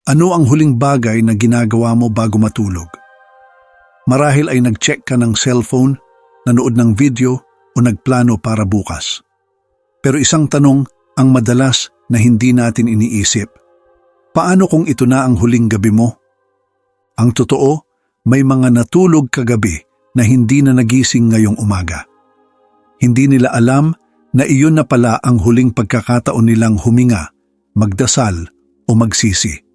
Ano ang huling bagay na ginagawa mo bago matulog? Marahil ay nag-check ka ng cellphone, nanood ng video o nagplano para bukas. Pero isang tanong ang madalas na hindi natin iniisip. Paano kung ito na ang huling gabi mo? Ang totoo, may mga natulog kagabi na hindi na nagising ngayong umaga. Hindi nila alam na iyon na pala ang huling pagkakataon nilang huminga, magdasal o magsisi.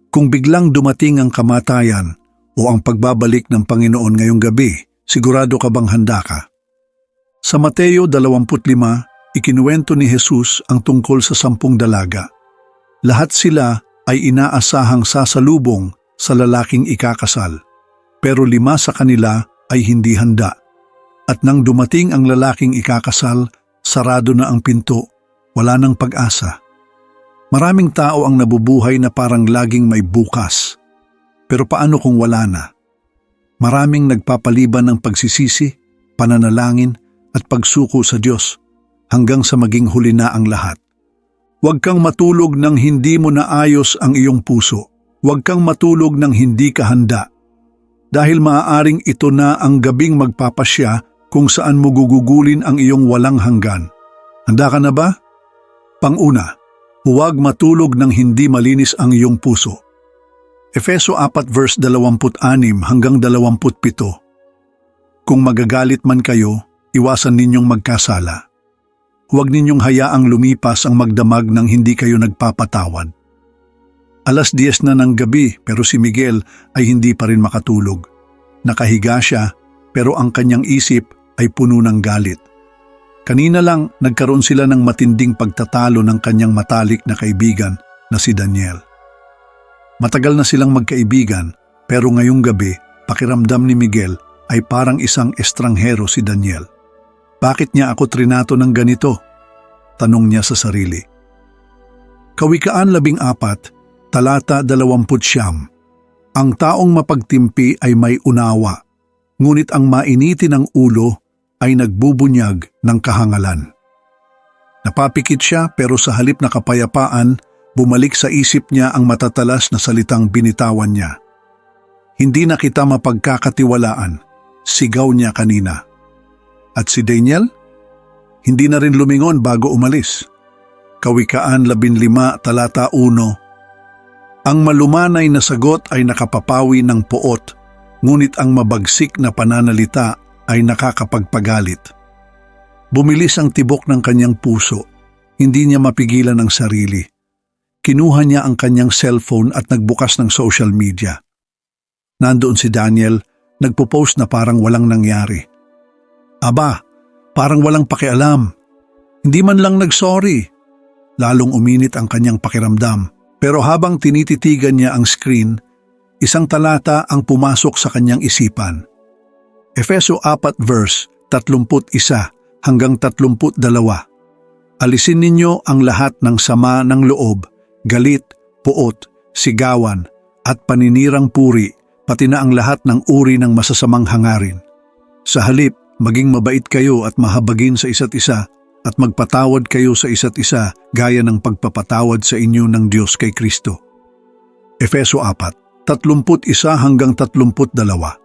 Kung biglang dumating ang kamatayan o ang pagbabalik ng Panginoon ngayong gabi, sigurado ka bang handa ka? Sa Mateo 25, ikinuwento ni Jesus ang tungkol sa 10 dalaga. Lahat sila ay inaasahang sasalubong sa lalaking ikakasal, pero 5 sa kanila ay hindi handa. At nang dumating ang lalaking ikakasal, sarado na ang pinto, wala nang pag-asa. Maraming tao ang nabubuhay na parang laging may bukas. Pero paano kung wala na? Maraming nagpapaliban ng pagsisisi, pananalangin at pagsuko sa Diyos hanggang sa maging huli na ang lahat. Huwag kang matulog nang hindi mo naayos ang iyong puso. Huwag kang matulog nang hindi ka handa. Dahil maaaring ito na ang gabing magpapasya kung saan mo gugugulin ang iyong walang hanggan. Handa ka na ba? Panguna, huwag matulog nang hindi malinis ang iyong puso. Efeso 4 verse 26 hanggang 27. Kung magagalit man kayo, iwasan ninyong magkasala. Huwag ninyong hayaang lumipas ang magdamag nang hindi kayo nagpapatawad. 10:00 na ng gabi pero si Miguel ay hindi pa rin makatulog. Nakahiga siya pero ang kanyang isip ay puno ng galit. Kanina lang nagkaroon sila ng matinding pagtatalo ng kanyang matalik na kaibigan na si Daniel. Matagal na silang magkaibigan pero ngayong gabi pakiramdam ni Miguel ay parang isang estranghero si Daniel. Bakit niya ako trinato ng ganito? Tanong niya sa sarili. Kawikaan 14, talata 20. Ang taong mapagtimpi ay may unawa, ngunit ang mainiti ng ulo ay nagbubunyag ng kahangalan. Napapikit siya pero sa halip na kapayapaan, bumalik sa isip niya ang matatalas na salitang binitawan niya. Hindi na kita mapagkakatiwalaan, sigaw niya kanina. At si Daniel? Hindi na rin lumingon bago umalis. Kawikaan 15, talata 1. Ang malumanay na sagot ay nakapapawi ng poot, ngunit ang mabagsik na pananalita ay nakakapagpagalit. Bumilis ang tibok ng kanyang puso. Hindi niya mapigilan ang sarili. Kinuha niya ang kanyang cellphone at nagbukas ng social media. Nandoon si Daniel, nagpo-post na parang walang nangyari. Aba, parang walang pakialam. Hindi man lang nag-sorry. Lalong uminit ang kanyang pakiramdam. Pero habang tinititigan niya ang screen, isang talata ang pumasok sa kanyang isipan. Efeso 4 verse 31 hanggang 32. Alisin ninyo ang lahat ng sama ng loob, galit, puot, sigawan, at paninirang puri, pati na ang lahat ng uri ng masasamang hangarin. Sa halip, maging mabait kayo at mahabagin sa isa't isa at magpatawad kayo sa isa't isa gaya ng pagpapatawad sa inyo ng Diyos kay Kristo. Efeso 4, 31 hanggang 32.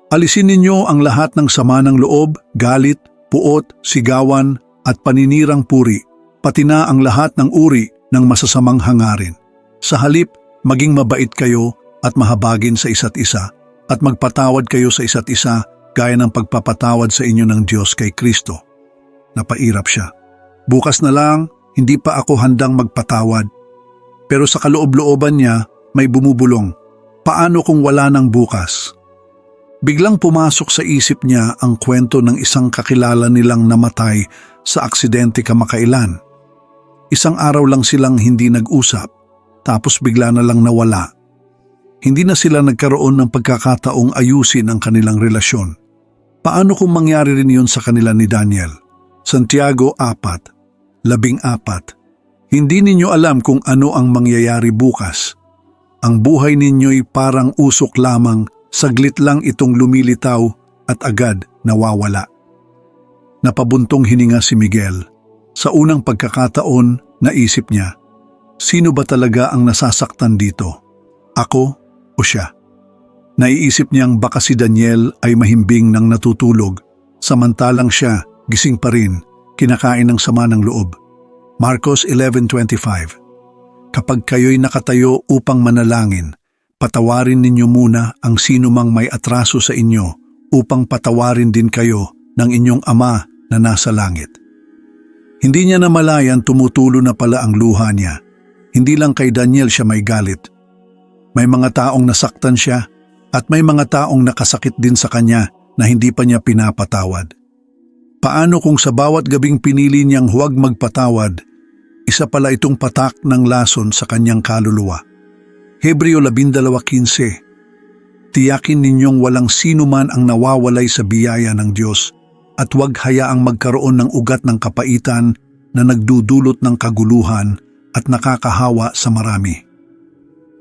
Alisin ninyo ang lahat ng sama ng loob, galit, puot, sigawan, at paninirang puri, pati na ang lahat ng uri ng masasamang hangarin. Sa halip, maging mabait kayo at mahabagin sa isa't isa, at magpatawad kayo sa isa't isa gaya ng pagpapatawad sa inyo ng Diyos kay Kristo. Napairap siya. Bukas na lang, hindi pa ako handang magpatawad. Pero sa kaloob-looban niya, may bumubulong. Paano kung wala ng bukas? Biglang pumasok sa isip niya ang kwento ng isang kakilala nilang namatay sa aksidente kamakailan. Isang araw lang silang hindi nag-usap, tapos bigla na lang nawala. Hindi na sila nagkaroon ng pagkakataong ayusin ang kanilang relasyon. Paano kung mangyari rin yun sa kanila ni Daniel? Santiago 4, 14. Hindi ninyo alam kung ano ang mangyayari bukas. Ang buhay ninyo'y parang usok lamang. Saglit lang itong lumilitaw at agad nawawala. Napabuntong hininga si Miguel. Sa unang pagkakataon, naisip niya, Sino ba talaga ang nasasaktan dito? Ako o siya? Naiisip niyang baka si Daniel ay mahimbing nang natutulog, samantalang siya gising pa rin, kinakain ng sama ng loob. Marcos 11:25. Kapag kayo'y nakatayo upang manalangin, patawarin ninyo muna ang sino mang may atraso sa inyo upang patawarin din kayo ng inyong Ama na nasa langit. Hindi niya namalayan tumutulo na pala ang luha niya. Hindi lang kay Daniel siya may galit. May mga taong nasaktan siya at may mga taong nakasakit din sa kanya na hindi pa niya pinapatawad. Paano kung sa bawat gabing pinili niyang huwag magpatawad, isa pala itong patak ng lason sa kanyang kaluluwa? Hebreo 12:15. Tiyakin ninyong walang sino man ang nawawalay sa biyaya ng Diyos at huwag hayaang magkaroon ng ugat ng kapaitan na nagdudulot ng kaguluhan at nakakahawa sa marami.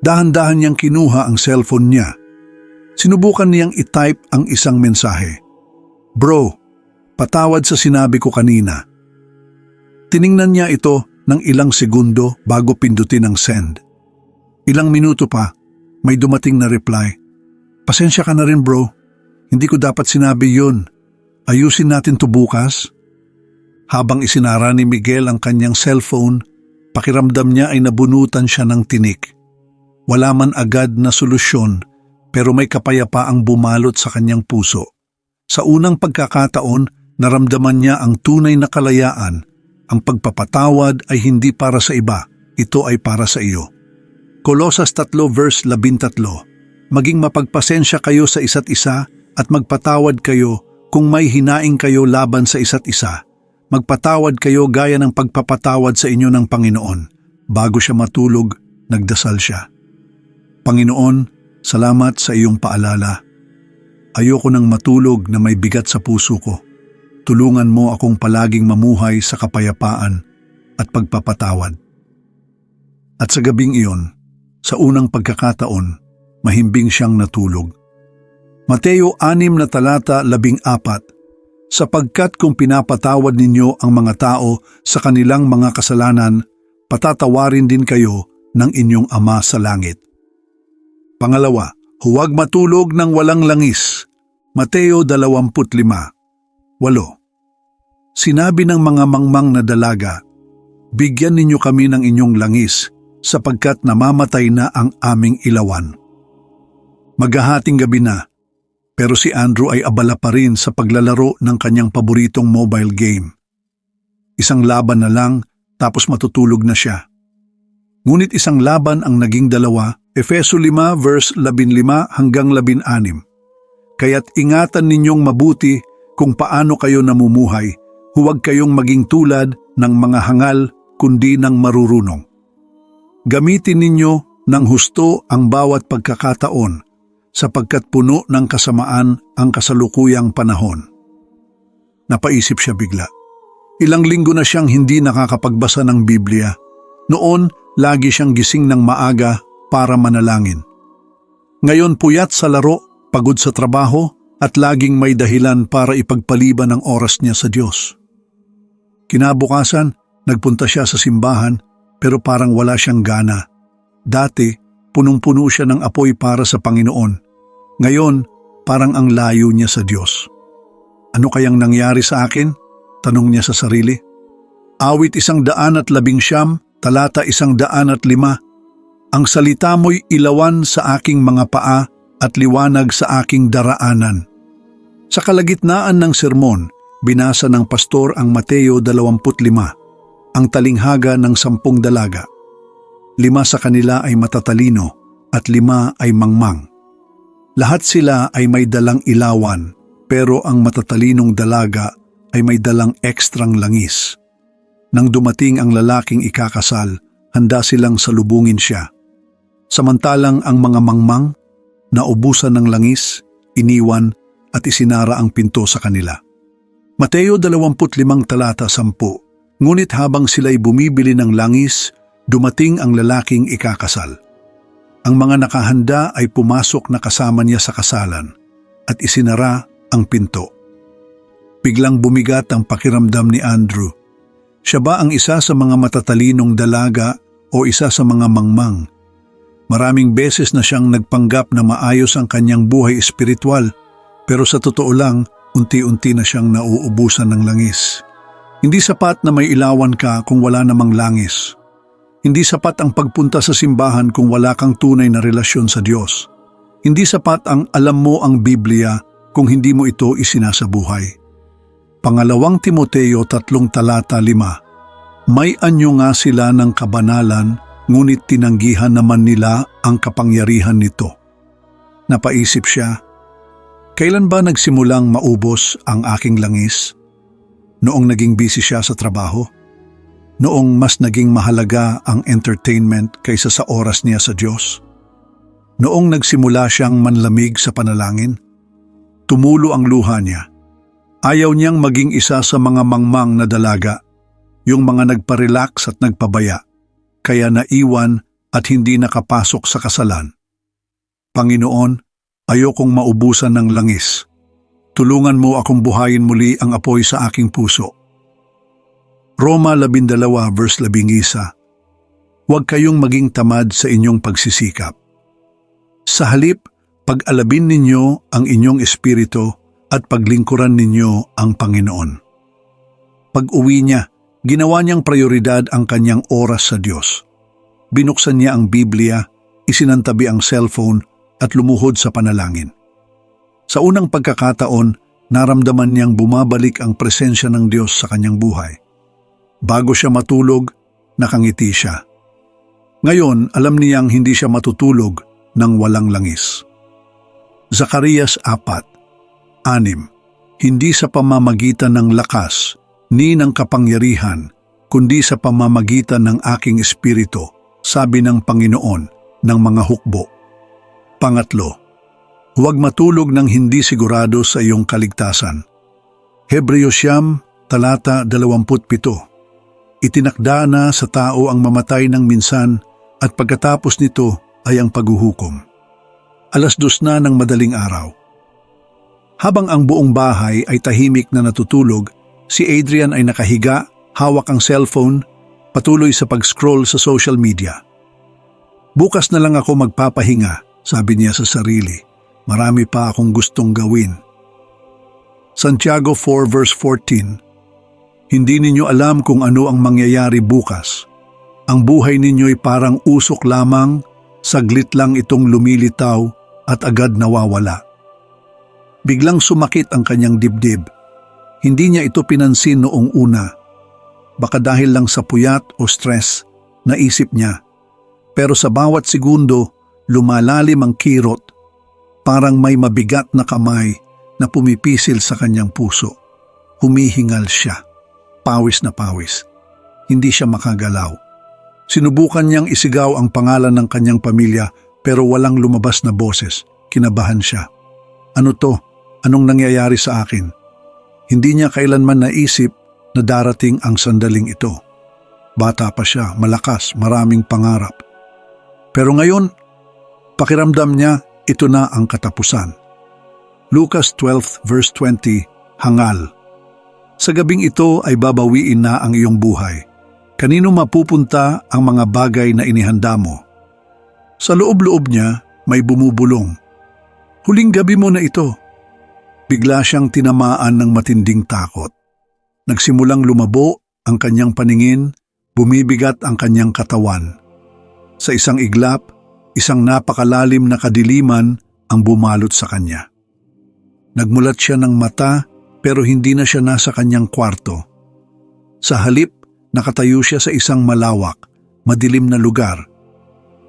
Dahan-dahan niyang kinuha ang cellphone niya. Sinubukan niyang i-type ang isang mensahe. "Bro, patawad sa sinabi ko kanina." Tiningnan niya ito ng ilang segundo bago pindutin ang send. Ilang minuto pa, may dumating na reply. "Pasensya ka na rin bro, hindi ko dapat sinabi yun. Ayusin natin to bukas." Habang isinara ni Miguel ang kanyang cellphone, pakiramdam niya ay nabunutan siya ng tinik. Wala man agad na solusyon, pero may kapayapaang bumalot sa kanyang puso. Sa unang pagkakataon, naramdaman niya ang tunay na kalayaan. Ang pagpapatawad ay hindi para sa iba, ito ay para sa iyo. Kolosas 3:13. Maging mapagpasensya kayo sa isa't isa at magpatawad kayo kung may hinaing kayo laban sa isa't isa. Magpatawad kayo gaya ng pagpapatawad sa inyo ng Panginoon. Bago siya matulog, nagdasal siya. Panginoon, salamat sa iyong paalala. Ayoko nang matulog na may bigat sa puso ko. Tulungan mo akong palaging mamuhay sa kapayapaan at pagpapatawad. At sa gabing iyon, sa unang pagkakataon, mahimbing siyang natulog. Mateo 6:14. Sapagkat kung pinapatawad ninyo ang mga tao sa kanilang mga kasalanan, patatawarin din kayo ng inyong Ama sa langit. Pangalawa, huwag matulog ng walang langis. Mateo 20:8. Sinabi ng mga mangmang na dalaga, "Bigyan ninyo kami ng inyong langis, sapagkat namamatay na ang aming ilawan." Maghahating gabi na, pero si Andrew ay abala pa rin sa paglalaro ng kanyang paboritong mobile game. Isang laban na lang, tapos matutulog na siya. Ngunit isang laban ang naging dalawa, Efeso 5:15-16. Kaya't ingatan ninyong mabuti kung paano kayo namumuhay, huwag kayong maging tulad ng mga hangal kundi ng marurunong. Gamitin ninyo ng husto ang bawat pagkakataon, sapagkat puno ng kasamaan ang kasalukuyang panahon. Napaisip siya bigla. Ilang linggo na siyang hindi nakakapagbasa ng Biblia. Noon, lagi siyang gising ng maaga para manalangin. Ngayon puyat sa laro, pagod sa trabaho, at laging may dahilan para ipagpaliban ang oras niya sa Diyos. Kinabukasan, nagpunta siya sa simbahan pero parang wala siyang gana. Dati, punong-puno siya ng apoy para sa Panginoon. Ngayon, parang ang layo niya sa Diyos. Ano kayang nangyari sa akin? Tanong niya sa sarili. Awit 119, talata 105. Ang salita mo'y ilawan sa aking mga paa at liwanag sa aking daraanan. Sa kalagitnaan ng sermon, binasa ng pastor ang Mateo 25, ang talinghaga ng 10 dalaga. 5 sa kanila ay matatalino at 5 ay mangmang. Lahat sila ay may dalang ilawan, pero ang matatalinong dalaga ay may dalang ekstrang langis. Nang dumating ang lalaking ikakasal, handa silang salubungin siya. Samantalang ang mga mangmang, naubusan ng langis, iniwan at isinara ang pinto sa kanila. Mateo 25 talata 10. Ngunit habang sila'y bumibili ng langis, dumating ang lalaking ikakasal. Ang mga nakahanda ay pumasok na kasama niya sa kasalan at isinara ang pinto. Biglang bumigat ang pakiramdam ni Andrew. Siya ba ang isa sa mga matatalinong dalaga o o isa sa mga mangmang. Maraming beses na siyang nagpanggap na maayos ang kanyang buhay espiritual, pero sa totoo lang, unti-unti na siyang nauubusan ng langis. Hindi sapat na may ilawan ka kung wala namang langis. Hindi sapat ang pagpunta sa simbahan kung wala kang tunay na relasyon sa Diyos. Hindi sapat ang alam mo ang Biblia kung hindi mo ito isinasabuhay. Pangalawang Timoteo 3:5. May anyo nga sila ng kabanalan, ngunit tinanggihan naman nila ang kapangyarihan nito. Napaisip siya, kailan ba nagsimulang maubos ang aking langis? Noong naging busy siya sa trabaho? Noong mas naging mahalaga ang entertainment kaysa sa oras niya sa Diyos? Noong nagsimula siyang manlamig sa panalangin? Tumulo ang luha niya. Ayaw niyang maging isa sa mga mangmang na dalaga, yung mga nagparelax at nagpabaya, kaya naiwan at hindi nakapasok sa kasalan. Panginoon, ayokong maubusan ng langis. Tulungan mo akong buhayin muli ang apoy sa aking puso. Roma 12:11. Huwag kayong maging tamad sa inyong pagsisikap. Sa halip, pag-alabin ninyo ang inyong espiritu at paglingkuran ninyo ang Panginoon. Pag-uwi niya, ginawa niyang prioridad ang kanyang oras sa Diyos. Binuksan niya ang Biblia, isinantabi ang cellphone at lumuhod sa panalangin. Sa unang pagkakataon, naramdaman niyang bumabalik ang presensya ng Diyos sa kanyang buhay. Bago siya matulog, nakangiti siya. Ngayon, alam niyang hindi siya matutulog nang walang langis. Zacarias 4:6. Hindi sa pamamagitan ng lakas ni ng kapangyarihan, kundi sa pamamagitan ng aking espiritu, sabi ng Panginoon ng mga hukbo. Pangatlo, huwag matulog ng hindi sigurado sa iyong kaligtasan. Hebreo 9:27. Itinakda na sa tao ang mamatay ng minsan at pagkatapos nito ay ang paghuhukom. 2:00 na ng madaling araw. Habang ang buong bahay ay tahimik na natutulog, si Adrian ay nakahiga, hawak ang cellphone, patuloy sa pag-scroll sa social media. Bukas na lang ako magpapahinga, sabi niya sa sarili. Marami pa akong gustong gawin. Santiago 4:14. Hindi ninyo alam kung ano ang mangyayari bukas. Ang buhay ninyo'y parang usok lamang, saglit lang itong lumilitaw at agad nawawala. Biglang sumakit ang kanyang dibdib. Hindi niya ito pinansin noong una. Baka dahil lang sa puyat o stress, naisip niya. Pero sa bawat segundo, lumalalim ang kirot. Parang may mabigat na kamay na pumipisil sa kanyang puso. Humihingal siya. Pawis na pawis. Hindi siya makagalaw. Sinubukan niyang isigaw ang pangalan ng kanyang pamilya pero walang lumabas na boses. Kinabahan siya. Ano to? Anong nangyayari sa akin? Hindi niya kailanman naisip na darating ang sandaling ito. Bata pa siya, malakas, maraming pangarap. Pero ngayon, pakiramdam niya, ito na ang katapusan. Lucas 12:20, hangal. Sa gabing ito ay babawiin na ang iyong buhay. Kanino mapupunta ang mga bagay na inihanda mo? Sa loob-loob niya may bumubulong. Huling gabi mo na ito. Bigla siyang tinamaan ng matinding takot. Nagsimulang lumabo ang kanyang paningin, bumibigat ang kanyang katawan. Sa isang iglap, isang napakalalim na kadiliman ang bumalot sa kanya. Nagmulat siya ng mata pero hindi na siya nasa kanyang kwarto. Sa halip, nakatayo siya sa isang malawak, madilim na lugar.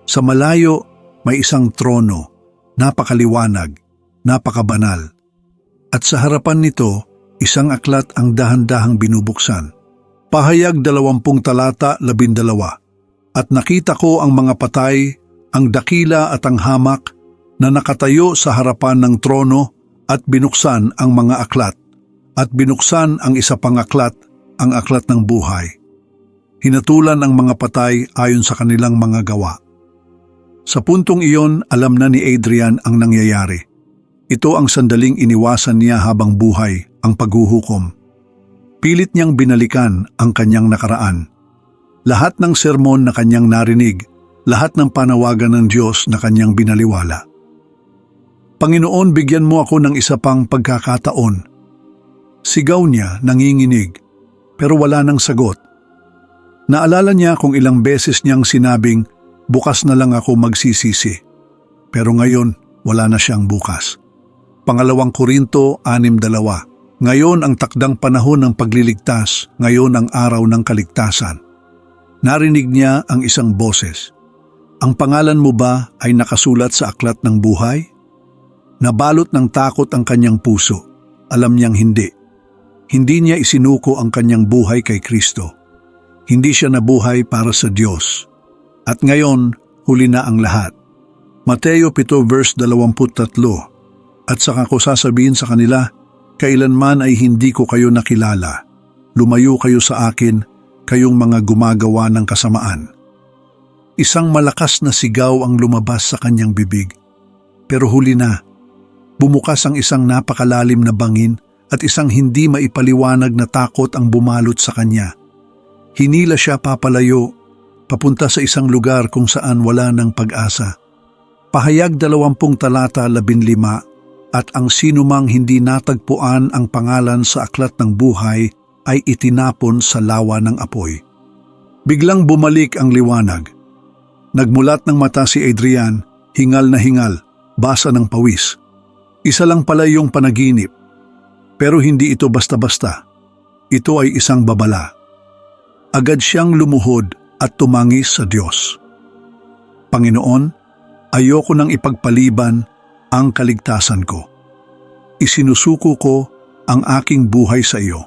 Sa malayo, may isang trono, napakaliwanag, napakabanal. At sa harapan nito, isang aklat ang dahan-dahang binubuksan. Pahayag 20 talata 12. At nakita ko ang mga patay, ang dakila at ang hamak na nakatayo sa harapan ng trono at binuksan ang mga aklat. At binuksan ang isa pang aklat, ang aklat ng buhay. Hinatulan ang mga patay ayon sa kanilang mga gawa. Sa puntong iyon, alam na ni Adrian ang nangyayari. Ito ang sandaling iniwasan niya habang buhay, ang paghuhukom. Pilit niyang binalikan ang kanyang nakaraan. lahat ng sermon na kanyang narinig, lahat ng panawagan ng Diyos na kanyang binaliwala. Panginoon, bigyan mo ako ng isa pang pagkakataon. Sigaw niya, nanginginig, pero wala nang sagot. Naalala niya kung ilang beses niyang sinabing, bukas na lang ako magsisisi. Pero ngayon, wala na siyang bukas. Pangalawang Korinto 6:2. Ngayon ang takdang panahon ng pagliligtas, ngayon ang araw ng kaligtasan. Narinig niya ang isang boses. Ang pangalan mo ba ay nakasulat sa aklat ng buhay? Nabalot ng takot ang kanyang puso. Alam niyang hindi. Hindi niya isinuko ang kanyang buhay kay Kristo. Hindi siya nabuhay para sa Diyos. At ngayon, huli na ang lahat. Mateo 7:23. At saka ko sasabihin sa kanila, kailanman ay hindi ko kayo nakilala. Lumayo kayo sa akin, kayong mga gumagawa ng kasamaan. Isang malakas na sigaw ang lumabas sa kanyang bibig. Pero huli na. Bumukas ang isang napakalalim na bangin at isang hindi maipaliwanag na takot ang bumalot sa kanya. Hinila siya papalayo, papunta sa isang lugar kung saan wala ng pag-asa. Pahayag 20:15, at ang sinumang hindi natagpuan ang pangalan sa aklat ng buhay ay itinapon sa lawa ng apoy. Biglang bumalik ang liwanag. Nagmulat ng mata si Adrian, hingal na hingal, basa ng pawis. Isa lang pala yung panaginip. Pero hindi ito basta-basta. Ito ay isang babala. Agad siyang lumuhod at tumangis sa Diyos. Panginoon, ayoko nang ipagpaliban ang kaligtasan ko. Isinusuko ko ang aking buhay sa iyo.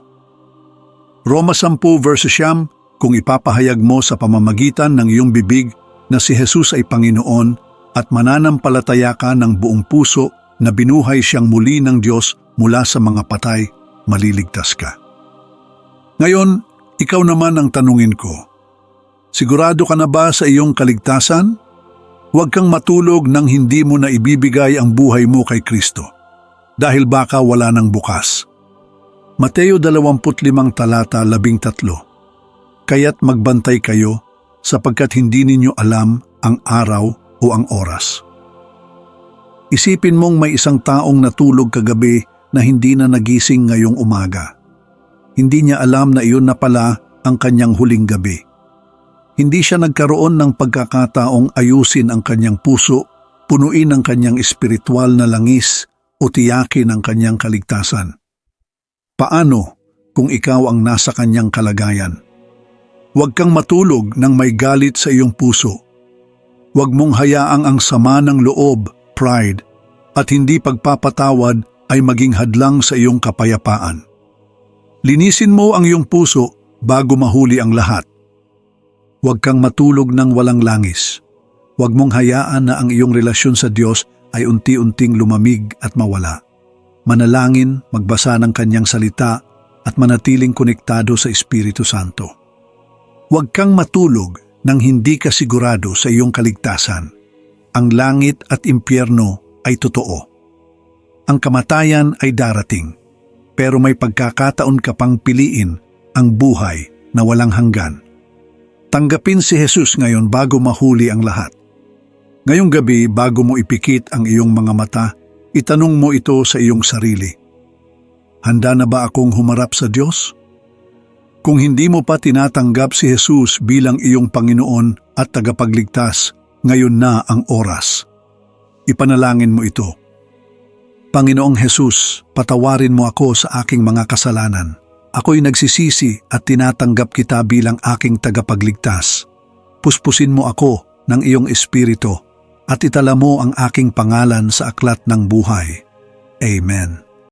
Roma 10:9, kung ipapahayag mo sa pamamagitan ng iyong bibig na si Jesus ay Panginoon at mananampalataya ka ng buong puso na binuhay siyang muli ng Diyos mula sa mga patay, maliligtas ka. Ngayon, ikaw naman ang tanungin ko. Sigurado ka na ba sa iyong kaligtasan? Huwag kang matulog nang hindi mo na ibibigay ang buhay mo kay Kristo, dahil baka wala nang bukas. Mateo 25:13. Kaya't magbantay kayo sapagkat hindi ninyo alam ang araw o ang oras. Isipin mong may isang taong natulog kagabi na hindi na nagising ngayong umaga. Hindi niya alam na iyon na pala ang kanyang huling gabi. Hindi siya nagkaroon ng pagkakataong ayusin ang kanyang puso, punuin ang kanyang espiritual na langis o tiyakin ang kanyang kaligtasan. Paano kung ikaw ang nasa kanyang kalagayan? Huwag kang matulog nang may galit sa iyong puso. Huwag mong hayaang ang sama ng loob, pride, at hindi pagpapatawad ay maging hadlang sa iyong kapayapaan. Linisin mo ang iyong puso bago mahuli ang lahat. Huwag kang matulog ng walang langis. Huwag mong hayaan na ang iyong relasyon sa Diyos ay unti-unting lumamig at mawala. Manalangin, magbasa ng kanyang salita at manatiling konektado sa Espiritu Santo. Huwag kang matulog nang hindi ka sigurado sa iyong kaligtasan. Ang langit at impyerno ay totoo. Ang kamatayan ay darating, pero may pagkakataon ka pang piliin ang buhay na walang hanggan. Tanggapin si Jesus ngayon bago mahuli ang lahat. Ngayong gabi, bago mo ipikit ang iyong mga mata, itanong mo ito sa iyong sarili. Handa na ba akong humarap sa Diyos? Kung hindi mo pa tinatanggap si Jesus bilang iyong Panginoon at tagapagligtas, ngayon na ang oras. Ipanalangin mo ito. Panginoong Jesus, patawarin mo ako sa aking mga kasalanan. Ako'y nagsisisi at tinatanggap kita bilang aking tagapagligtas. Puspusin mo ako ng iyong espiritu at itala mo ang aking pangalan sa aklat ng buhay. Amen.